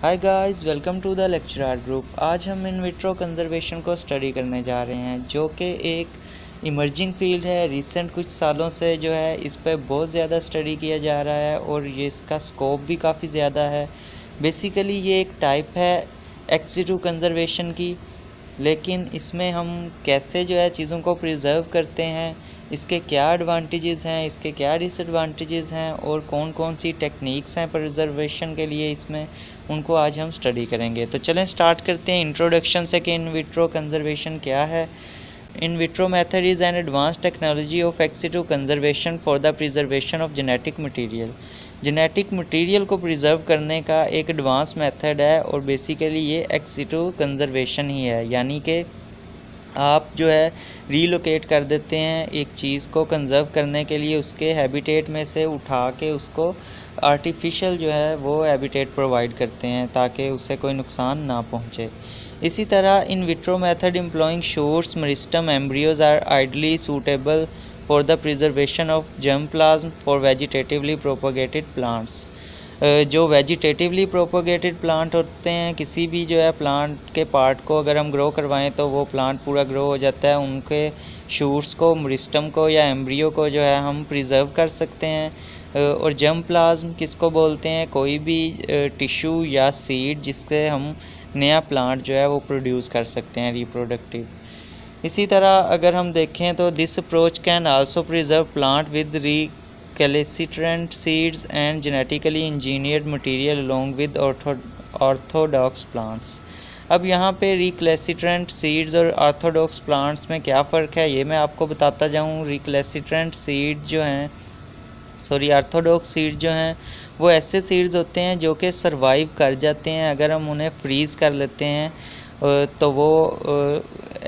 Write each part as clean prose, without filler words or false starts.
Hi guys, welcome to the lecture art group. आज हम in vitro conservation को study करने जा रहे हैं, जो कि एक इमर्जिंग फील्ड है। रिसेंट कुछ सालों से जो है इस पर बहुत ज़्यादा स्टडी किया जा रहा है और ये इसका स्कोप भी काफ़ी ज़्यादा है। बेसिकली ये एक टाइप है एक्सिटू कंजर्वेशन की, लेकिन इसमें हम कैसे जो है चीज़ों को प्रिजर्व करते हैं, इसके क्या एडवांटेजेस हैं, इसके क्या डिसएडवांटेजेस हैं और कौन कौन सी टेक्निक्स हैं प्रिजर्वेशन के लिए इसमें, उनको आज हम स्टडी करेंगे। तो चलें स्टार्ट करते हैं इंट्रोडक्शन से कि इन विट्रो कंजर्वेशन क्या है। इन vitro method is an advance technology of ex situ conservation for the preservation of genetic material. Genetic material को प्रिजर्व करने का एक एडवांस मेथड है और बेसिकली ये एक्सिटू कंजर्वेशन ही है, यानी कि आप जो है रीलोकेट कर देते हैं एक चीज़ को कंज़र्व करने के लिए, उसके हैबिटेट में से उठा के उसको आर्टिफिशियल जो है वो हैबिटेट प्रोवाइड करते हैं ताकि उससे कोई नुकसान ना पहुंचे। इसी तरह in vitro method employing shoots meristem embryos are ideally suitable for the preservation of germ plasm for vegetatively propagated plants. जो वेजिटेटिवली प्रोपोगेटेड प्लांट होते हैं, किसी भी जो है प्लांट के पार्ट को अगर हम ग्रो करवाएं तो वो प्लांट पूरा ग्रो हो जाता है। उनके शूट्स को, मेरिस्टम को या एम्ब्रियो को जो है हम प्रिजर्व कर सकते हैं। और जर्म प्लाज्म किसको बोलते हैं? कोई भी टिश्यू या सीड जिससे हम नया प्लांट जो है वो प्रोड्यूस कर सकते हैं, रिप्रोडक्टिव। इसी तरह अगर हम देखें तो this approach can also preserve plant with recalcitrant seeds and genetically engineered material along with orthodox plants। अब यहाँ पे recalcitrant seeds और orthodox plants में क्या फ़र्क है ये मैं आपको बताता जाऊँ। recalcitrant seed जो हैं ऑर्थोडॉक्स सीड्स जो हैं वो ऐसे सीड्स होते हैं जो कि सरवाइव कर जाते हैं। अगर हम उन्हें फ्रीज़ कर लेते हैं तो वो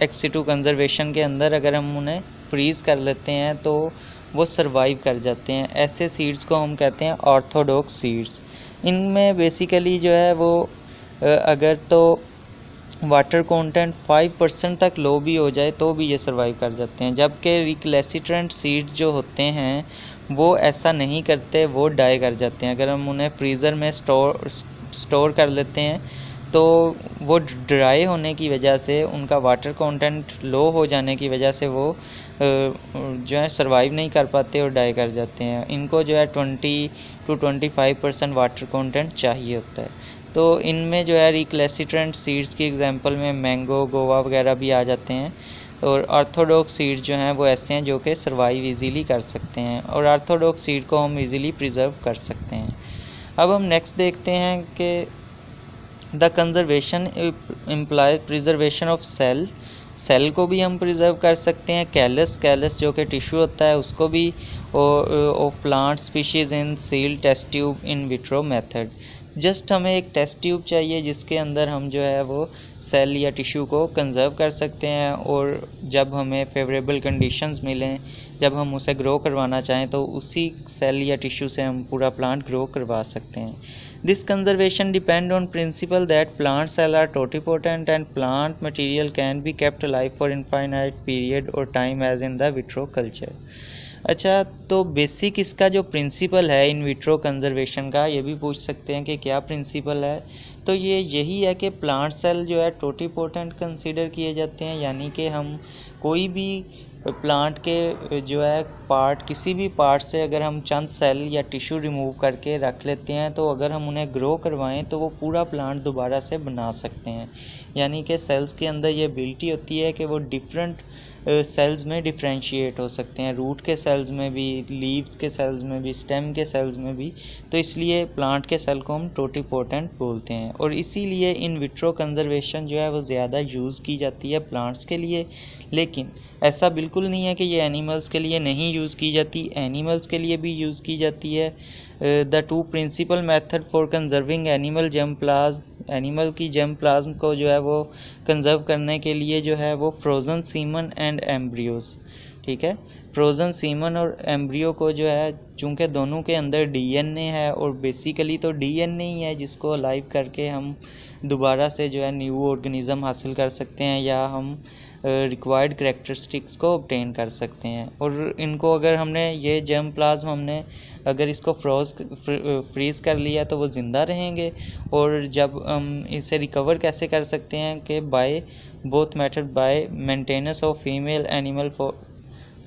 एक्सिटू कंजर्वेशन के अंदर अगर हम उन्हें फ्रीज़ कर लेते हैं तो वो सरवाइव कर जाते हैं। ऐसे सीड्स को हम कहते हैं ऑर्थोडॉक्स सीड्स। इनमें बेसिकली जो है वो अगर तो वाटर कंटेंट 5% तक लो भी हो जाए तो भी ये सर्वाइव कर जाते हैं, जबकि रिक्लेसिट्रेंट सीड्स जो होते हैं वो ऐसा नहीं करते, वो डाई कर जाते हैं। अगर हम उन्हें फ्रीज़र में स्टोर कर लेते हैं तो वो ड्राई होने की वजह से, उनका वाटर कंटेंट लो हो जाने की वजह से वो जो है सरवाइव नहीं कर पाते और डाई कर जाते हैं। इनको जो है 20 to 25% वाटर कंटेंट चाहिए होता है। तो इनमें जो है रिक्लेसिट्रेंट सीड्स की एग्जांपल में मैंगो, गोवा वगैरह भी आ जाते हैं। और ऑर्थोडॉक्स सीड्स जो हैं वो ऐसे हैं जो कि सर्वाइव इजीली कर सकते हैं और ऑर्थोडॉक्स सीड को हम इजीली प्रिजर्व कर सकते हैं। अब हम नेक्स्ट देखते हैं कि the conservation implies preservation of cell को भी हम प्रिजर्व कर सकते हैं। कैलस जो कि टिश्यू होता है उसको भी of plant species in sealed test tube in vitro method. Just हमें एक टेस्ट ट्यूब चाहिए जिसके अंदर हम जो है वो सेल या टिश्यू को कंजर्व कर सकते हैं और जब हमें फेवरेबल कंडीशंस मिलें, जब हम उसे ग्रो करवाना चाहें तो उसी सेल या टिश्यू से हम पूरा प्लांट ग्रो करवा सकते हैं। This conservation depend on principle that plant cell are totipotent and plant material can be kept alive for infinite period और time as in the vitro culture. अच्छा, तो बेसिक इसका जो प्रिंसिपल है इन विट्रो कंजर्वेशन का, ये भी पूछ सकते हैं कि क्या प्रिंसिपल है। तो ये यही है कि प्लांट सेल जो है टोटिपोटेंट कंसीडर किए जाते हैं, यानी कि हम कोई भी प्लांट के जो है पार्ट, किसी भी पार्ट से अगर हम चंद सेल या टिश्यू रिमूव करके रख लेते हैं तो अगर हम उन्हें ग्रो करवाएं तो वो पूरा प्लांट दोबारा से बना सकते हैं। यानी कि सेल्स के अंदर ये एबिलिटी होती है कि वो डिफरेंट सेल्स में डिफ्रेंशिएट हो सकते हैं, रूट के सेल्स में भी, लीव्स के सेल्स में भी, स्टेम के सेल्स में भी। तो इसलिए प्लांट के सेल को हम टोटिपोटेंट बोलते हैं और इसीलिए इन विट्रो कंजर्वेशन जो है वो ज़्यादा यूज़ की जाती है प्लांट्स के लिए। लेकिन ऐसा बिल्कुल नहीं है कि ये एनिमल्स के लिए नहीं यूज़ की जाती, एनिमल्स के लिए भी यूज़ की जाती है। The two principal method for conserving animal germ plasm, animal की जर्म प्लाज्म को जो है वो कंजर्व करने के लिए जो है वो फ्रोज़न सीमन एंड एम्ब्रियोज, ठीक है। फ्रोज़न सीमन और एम्ब्रियो को जो है, चूँकि दोनों के अंदर डीएनए है और बेसिकली तो डीएनए ही है जिसको अलाइव करके हम दोबारा से जो है न्यू ऑर्गेनिज़म हासिल कर सकते हैं या हम रिक्वायर्ड करैक्टरिस्टिक्स को ऑब्टेन कर सकते हैं। और इनको अगर हमने ये जर्म प्लाज्म हमने अगर इसको फ्रीज़ कर लिया तो वो ज़िंदा रहेंगे। और जब हम इसे रिकवर कैसे कर सकते हैं कि by both method, by maintenance of female animal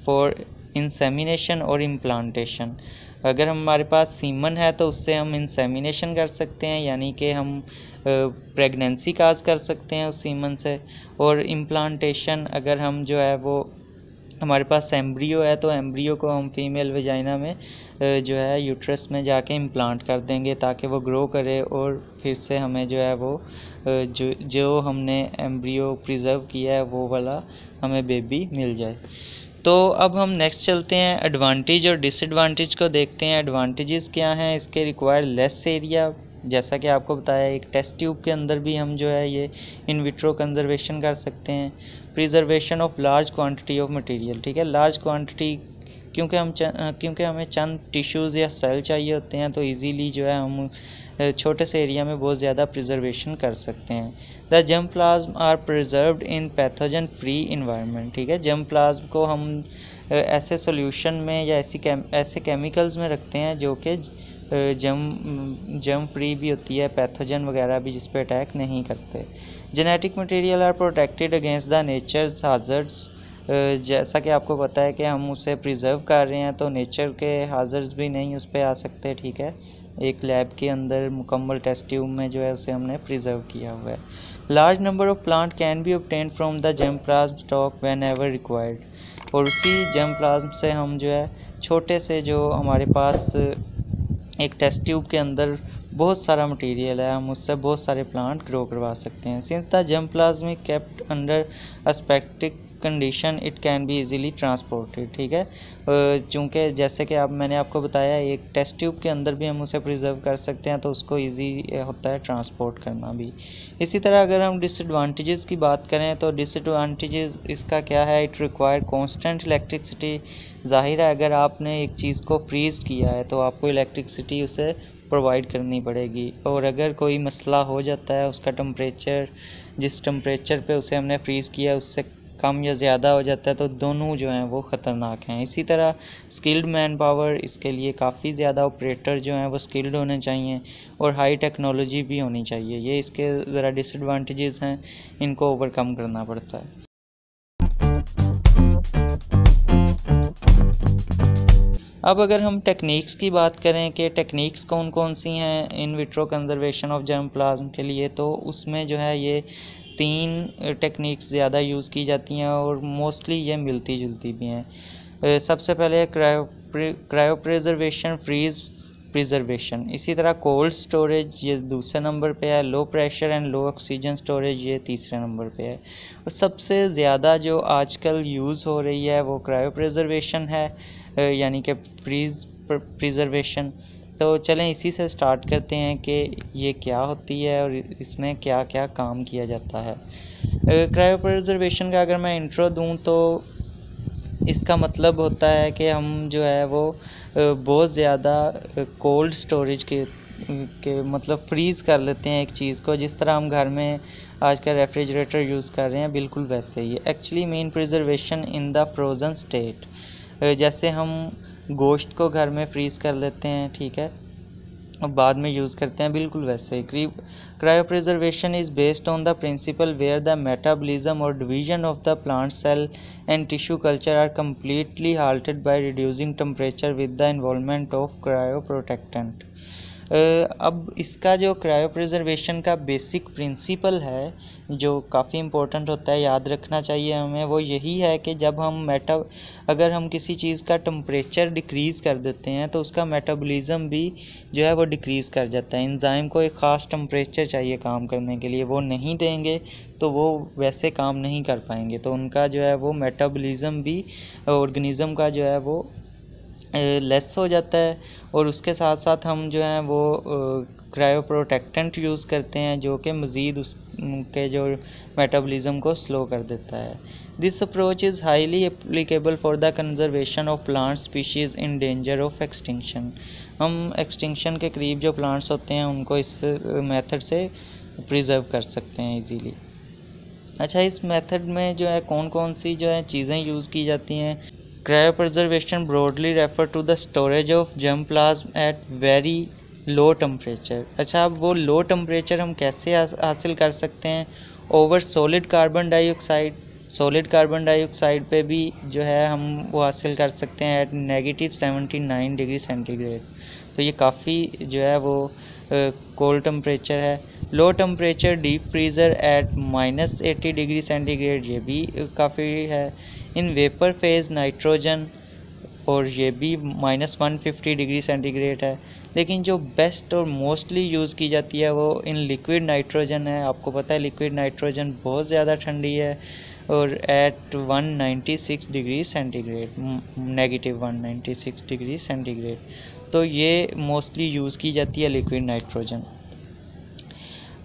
for insemination और इम्प्लांटेशन। अगर हमारे पास सीमन है तो उससे हम इंसेमिनेशन कर सकते हैं, यानी कि हम प्रेगनेंसी काज कर सकते हैं उस सीमन से। और इम्प्लांटेशन, अगर हम जो है वो हमारे पास एम्ब्रियो है तो एम्ब्रियो को हम फीमेल वेजाइना में जो है यूट्रस में जाके इम्प्लांट कर देंगे ताकि वो ग्रो करे और फिर से हमें जो है वो जो हमने एम्ब्रियो प्रिजर्व किया है वो वाला हमें बेबी मिल जाए। तो अब हम नेक्स्ट चलते हैं, एडवांटेज और डिसएडवांटेज को देखते हैं। एडवांटेजेस क्या हैं इसके? रिक्वायर लेस एरिया, जैसा कि आपको बताया एक टेस्ट ट्यूब के अंदर भी हम जो है ये इन विट्रो कंजर्वेशन कर सकते हैं। Preservation of large quantity of material, ठीक है, लार्ज क्वांटिटी, क्योंकि हमें चंद टिश्यूज़ या सेल चाहिए होते हैं तो इजीली जो है हम छोटे से एरिया में बहुत ज़्यादा प्रिजर्वेशन कर सकते हैं। The germ plasm are preserved in pathogen free environment, ठीक है, जर्म प्लाज्म को हम ऐसे सॉल्यूशन में या ऐसे केमिकल्स में रखते हैं जो कि जर्म फ्री भी होती है, पैथोजन वगैरह भी जिस पे अटैक नहीं करते। Genetic material are protected against the nature's hazards, जैसा कि आपको पता है कि हम उसे प्रिजर्व कर रहे हैं तो नेचर के हाजर्ड्स भी नहीं उस पर आ सकते, ठीक है। एक लैब के अंदर मुकम्मल टेस्ट ट्यूब में जो है उसे हमने प्रिजर्व किया हुआ है। Large number of plant can B obtained from the germ plasm stock when ever required, और उसी जर्म प्लाज्म से हम जो है छोटे से जो हमारे पास एक टेस्ट ट्यूब के अंदर बहुत सारा मटेरियल है, हम उससे बहुत सारे प्लांट ग्रो करवा सकते हैं। Since the germ plasm is kept under aseptic condition it can be easily transported, ठीक है, चूँकि जैसे कि मैंने आपको बताया एक टेस्ट ट्यूब के अंदर भी हम उसे प्रिजर्व कर सकते हैं तो उसको इजी होता है ट्रांसपोर्ट करना भी। इसी तरह अगर हम डिसएडवांटेजेस की बात करें तो डिसएडवांटेजेस इसका क्या है? It require constant electricity. ज़ाहिर है अगर आपने एक चीज़ को फ्रीज़ किया है तो आपको इलेक्ट्रिसिटी उसे प्रोवाइड करनी पड़ेगी, और अगर कोई मसला हो जाता है उसका टेम्परेचर, जिस टेम्परेचर पे उसे हमने फ्रीज़ किया उससे कम या ज़्यादा हो जाता है तो दोनों जो हैं वो ख़तरनाक हैं। इसी तरह स्किल्ड मैन पावर, इसके लिए काफ़ी ज़्यादा ऑपरेटर जो हैं वो स्किल्ड होने चाहिए और हाई टेक्नोलॉजी भी होनी चाहिए। ये इसके ज़रा डिसएडवांटेजेस हैं, इनको ओवरकम करना पड़ता है। अब अगर हम टेक्निक्स की बात करें कि टेक्निक्स कौन कौन सी हैं इन vitro conservation of germ plasm के लिए, तो उसमें जो है ये 3 टेक्निक्स ज़्यादा यूज़ की जाती हैं और मोस्टली ये मिलती जुलती भी हैं। सबसे पहले क्रायो प्रिजर्वेशन, फ्रीज प्रिजर्वेशन, इसी तरह कोल्ड स्टोरेज ये दूसरे नंबर पे है, लो pressure and low oxygen storage ये तीसरे नंबर पे है। और सबसे ज़्यादा जो आजकल यूज़ हो रही है वो क्रायो प्रिजर्वेशन है, यानी कि फ्रीज प्रिजर्वेशन। तो चलें इसी से स्टार्ट करते हैं कि ये क्या होती है और इसमें क्या क्या काम किया जाता है। क्रायो प्रिजर्वेशन का अगर मैं इंट्रो दूं तो इसका मतलब होता है कि हम जो है वो बहुत ज़्यादा कोल्ड स्टोरेज के मतलब फ्रीज़ कर लेते हैं एक चीज़ को, जिस तरह हम घर में आजकल रेफ्रिजरेटर यूज़ कर रहे हैं बिल्कुल वैसे ही। Actually mean preservation in the frozen state, जैसे हम गोश्त को घर में फ्रीज़ कर लेते हैं, ठीक है, और बाद में यूज़ करते हैं, बिल्कुल वैसे ही। Cryo preservation is based on the principle where the metabolism और division of the plant cell and tissue culture are completely halted by reducing temperature with the involvement of cryo protectant. अब इसका जो cryo preservation का basic principle है जो काफ़ी important होता है, याद रखना चाहिए हमें, वो यही है कि जब हम अगर हम किसी चीज़ का टेम्परेचर डिक्रीज़ कर देते हैं तो उसका मेटाबॉलिज्म भी जो है वो डिक्रीज़ कर जाता है। एंजाइम को एक ख़ास टेम्परेचर चाहिए काम करने के लिए, वो नहीं देंगे तो वो वैसे काम नहीं कर पाएंगे, तो उनका जो है वो मेटाबॉलिज्म भी ऑर्गेनिज़म का जो है वो लेस हो जाता है। और उसके साथ साथ हम जो हैं वो क्रायोप्रोटेक्टेंट यूज़ करते हैं जो कि मज़ीद उसके जो मेटाबॉलिज्म को स्लो कर देता है। This approach is highly applicable for the conservation of plant species in danger of extinction. हम एक्सटिंक्शन के करीब जो प्लांट्स होते हैं उनको इस मेथड से प्रिजर्व कर सकते हैं इजीली। अच्छा, इस मेथड में जो है कौन कौन सी जो है चीज़ें यूज़ की जाती हैं। Cryopreservation broadly refer to the storage of germplasm at very low temperature. अच्छा, अब वो लो टेम्परेचर हम कैसे हासिल कर सकते हैं। ओवर सॉलिड कार्बन डाइऑक्साइड पे भी जो है हम वो हासिल कर सकते हैं एट -79 डिग्री सेंटीग्रेड। तो ये काफ़ी जो है वो कोल्ड टेम्परेचर है। Low temperature deep freezer at -80 degree centigrade, ये भी काफ़ी है। इन वेपर फेज़ नाइट्रोजन, और ये भी -150 डिग्री सेंटीग्रेड है। लेकिन जो बेस्ट और मोस्टली यूज़ की जाती है वो इन लिक्विड नाइट्रोजन है। आपको पता है लिक्विड नाइट्रोजन बहुत ज़्यादा ठंडी है और at 196 degree centigrade, -196 degree centigrade. तो ये मोस्टली यूज़ की जाती है लिक्विड नाइट्रोजन।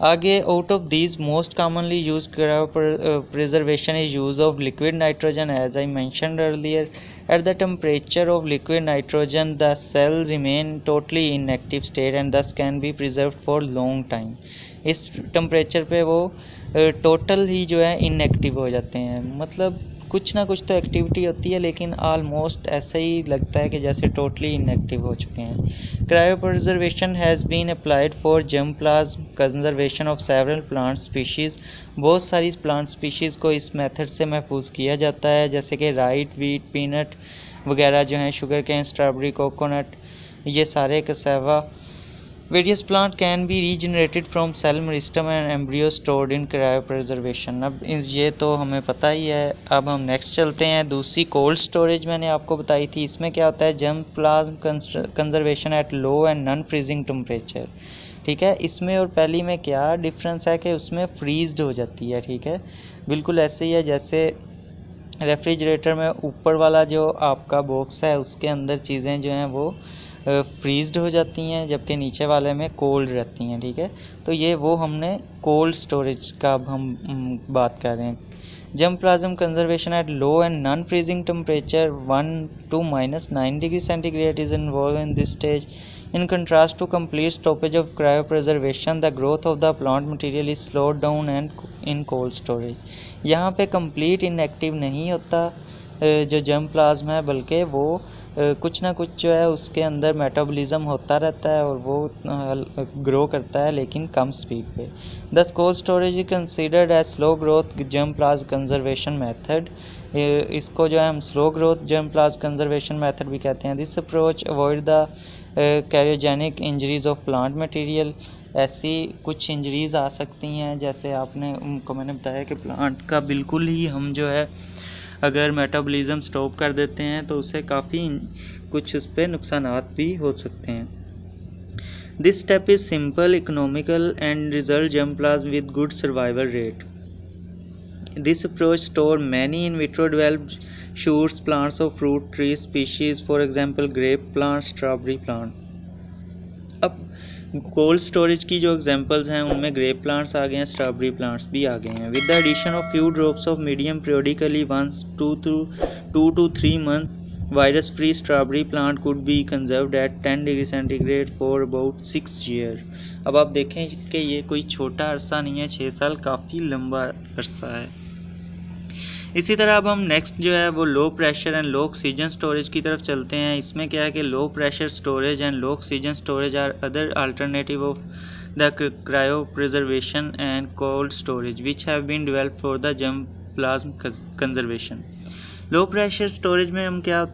आगे, out of these most commonly use preservation is use of liquid nitrogen. As I mentioned earlier, at the temperature of liquid nitrogen the cell remain totally inactive state and this can be preserved for long time. इस temperature पे वो total ही जो है inactive हो जाते हैं, मतलब कुछ ना कुछ तो एक्टिविटी होती है लेकिन ऑलमोस्ट ऐसा ही लगता है कि जैसे टोटली इनएक्टिव हो चुके हैं। Cryopreservation has been applied for germplasm conservation of several plant species. बहुत सारी प्लांट स्पीशीज़ को इस मेथड से महफूज किया जाता है, जैसे कि राइट, वीट, पीनट वगैरह जो हैं, शुगर कैन, स्ट्रॉबेरी, कोकोनट, ये सारे cassava. Various plant can be regenerated from cell meristem and embryo stored in cryopreservation. अब ये तो हमें पता ही है। अब हम नेक्स्ट चलते हैं। दूसरी कोल्ड स्टोरेज मैंने आपको बताई थी, इसमें क्या होता है, germplasm conservation at low and non freezing temperature. ठीक है, इसमें और पहली में क्या डिफरेंस है कि उसमें फ्रीज्ड हो जाती है। ठीक है, बिल्कुल ऐसे ही है जैसे रेफ्रिजरेटर में ऊपर वाला जो आपका बॉक्स है उसके अंदर चीज़ें जो हैं वो फ्रीज्ड हो जाती हैं, जबकि नीचे वाले में कोल्ड रहती हैं। ठीक है, तो ये वो हमने कोल्ड स्टोरेज का अब हम बात कर रहे हैं। Germplasm conservation at low and non freezing temperature 1 to -9 degree centigrade is involve in this stage. In contrast to complete stoppage of cryopreservation, the growth of the plant material is slowed down and in cold storage. यहाँ पे complete inactive नहीं होता जो germplasm है, बल्कि वो कुछ ना कुछ जो है उसके अंदर मेटाबॉलिज्म होता रहता है और वो ग्रो करता है लेकिन कम स्पीड पे। This cold storage is considered as slow growth germplasm conservation method. इसको जो है हम slow growth germplasm conservation method भी कहते हैं। This approach avoid the cryogenic injuries of plant material. ऐसी कुछ इंजरीज आ सकती हैं, जैसे आपने उनको मैंने बताया कि प्लांट का बिल्कुल ही हम जो है अगर मेटाबॉलिज्म स्टॉप कर देते हैं तो उससे काफ़ी कुछ उस पर नुकसानात भी हो सकते हैं। This step is simple, economical and result germplasm with good survival rate. This approach store many in vitro developed shoots plants of fruit tree species, for example grape plants, strawberry plants। अब cold storage की जो examples हैं उनमें grep plants आ गए हैं, strawberry plants भी आ गए हैं। With the addition of few drops of medium periodically once 2 to 3 months, virus free strawberry plant could be conserved at 10 degree centigrade for about 6 years। अब आप देखें कि ये कोई छोटा अरसा नहीं है, 6 साल काफ़ी लंबा अरसा है। इसी तरह अब हम नेक्स्ट जो है वो low pressure and low oxygen storage की तरफ चलते हैं। इसमें क्या है कि low pressure storage and low oxygen storage are other alternative of the cryopreservation and cold storage which have been developed for the germplasm conservation. Low pressure storage में हम क्या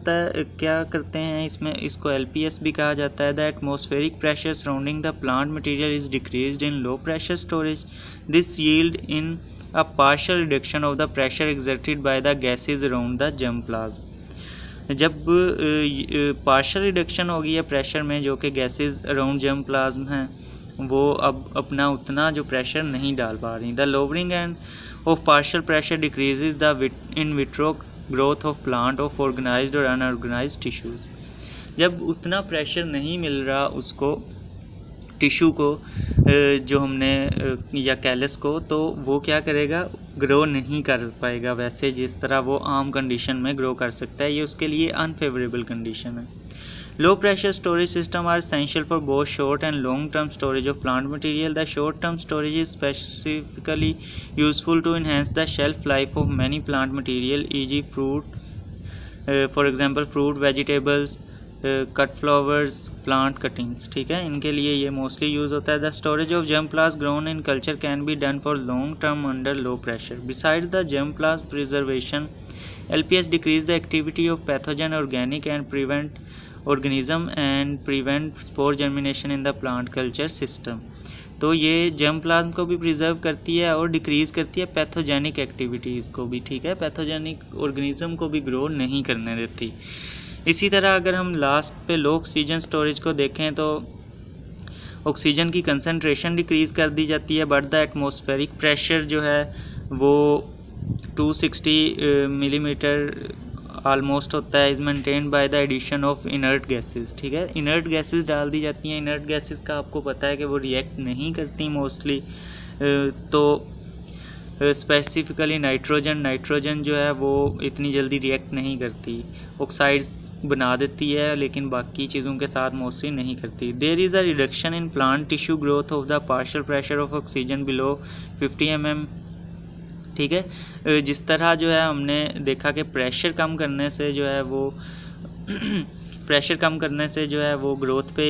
करते हैं, इसमें इसको LPS भी कहा जाता है। The atmospheric pressure surrounding the plant material is decreased in low pressure storage. This yield in a partial reduction of the pressure exerted by the gases around the germplasm। जब पार्शियल रिडक्शन होगी है pressure में, जो कि gases around germplasm हैं वो अब अपना उतना जो प्रेशर नहीं डाल पा रही। The lowering and of partial pressure decreases the in vitro growth of plant of organised और अनऑर्गेनाइज्ड टिश्यूज। जब उतना प्रेशर नहीं मिल रहा उसको टिश्यू को जो हमने या कैलस को, तो वो क्या करेगा, ग्रो नहीं कर पाएगा वैसे जिस तरह वो आम कंडीशन में ग्रो कर सकता है। ये उसके लिए अनफेवरेबल कंडीशन है। Low pressure storage systems are essential for both short and long term storage of plant material. The short term storage is specifically useful to enhance the shelf life of many plant material, e.g. fruit, for example fruit, vegetables, cut flowers, plant cuttings। ठीक है, इनके लिए ये mostly use होता है। The storage of germplasm grown in culture can be done for long term under low pressure. Besides the germplasm preservation, LPS decrease the activity of pathogen organic and prevent organism and prevent spore germination in the plant culture system। तो ये germplasm को भी preserve करती है और decrease करती है pathogenic activities को भी। ठीक है, पैथोजेनिक ऑर्गेनिज्म को भी ग्रो नहीं करने देती। इसी तरह अगर हम लास्ट पे लो ऑक्सीजन स्टोरेज को देखें तो ऑक्सीजन की कंसनट्रेशन डिक्रीज़ कर दी जाती है, बट द एटमॉस्फेरिक प्रेशर जो है वो 260 मिलीमीटर ऑलमोस्ट होता है, is maintain by the addition of inert gases. ठीक है, इनर्ट गैसेस डाल दी जाती हैं। इनर्ट गैसेस का आपको पता है कि वो रिएक्ट नहीं करती मोस्टली, तो स्पेसिफिकली नाइट्रोजन जो है वो इतनी जल्दी रिएक्ट नहीं करती, ऑक्साइड्स बना देती है लेकिन बाकी चीज़ों के साथ मोस्टली नहीं करती। There is a reduction in plant tissue growth of the partial pressure of oxygen below 50 mm। ठीक है, जिस तरह जो है हमने देखा कि प्रेशर कम करने से जो है वो प्रेशर कम करने से जो है वो ग्रोथ पे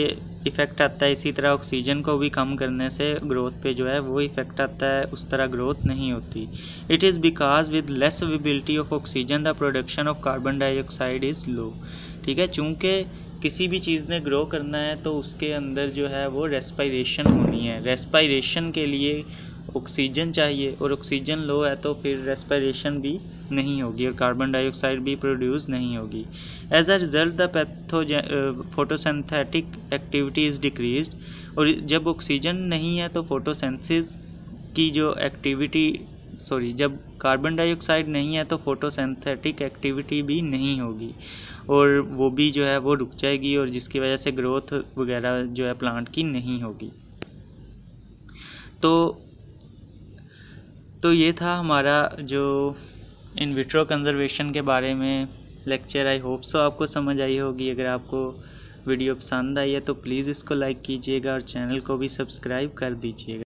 इफ़ेक्ट आता है, इसी तरह ऑक्सीजन को भी कम करने से ग्रोथ पे जो है वो इफ़ेक्ट आता है, उस तरह ग्रोथ नहीं होती। It is because with less availability of oxygen the production of carbon dioxide is low. ठीक है, चूँकि किसी भी चीज़ ने ग्रो करना है तो उसके अंदर जो है वो रेस्पायरेशन होनी है। रेस्पायरेशन के लिए ऑक्सीजन चाहिए और ऑक्सीजन लो है तो फिर रेस्पिरेशन भी नहीं होगी और कार्बन डाइऑक्साइड भी प्रोड्यूस नहीं होगी। As a result the photosynthetic activity is decreased. और जब ऑक्सीजन नहीं है तो फोटोसिंथेसिस की जो एक्टिविटी जब कार्बन डाइऑक्साइड नहीं है तो फोटोसिंथेटिक एक्टिविटी भी नहीं होगी और वो भी जो है वो रुक जाएगी और जिसकी वजह से ग्रोथ वगैरह जो है प्लांट की नहीं होगी। तो ये था हमारा जो इन विट्रो कंजर्वेशन के बारे में लेक्चर। आई होप सो आपको समझ आई होगी। अगर आपको वीडियो पसंद आई है तो प्लीज़ इसको लाइक कीजिएगा और चैनल को भी सब्सक्राइब कर दीजिएगा।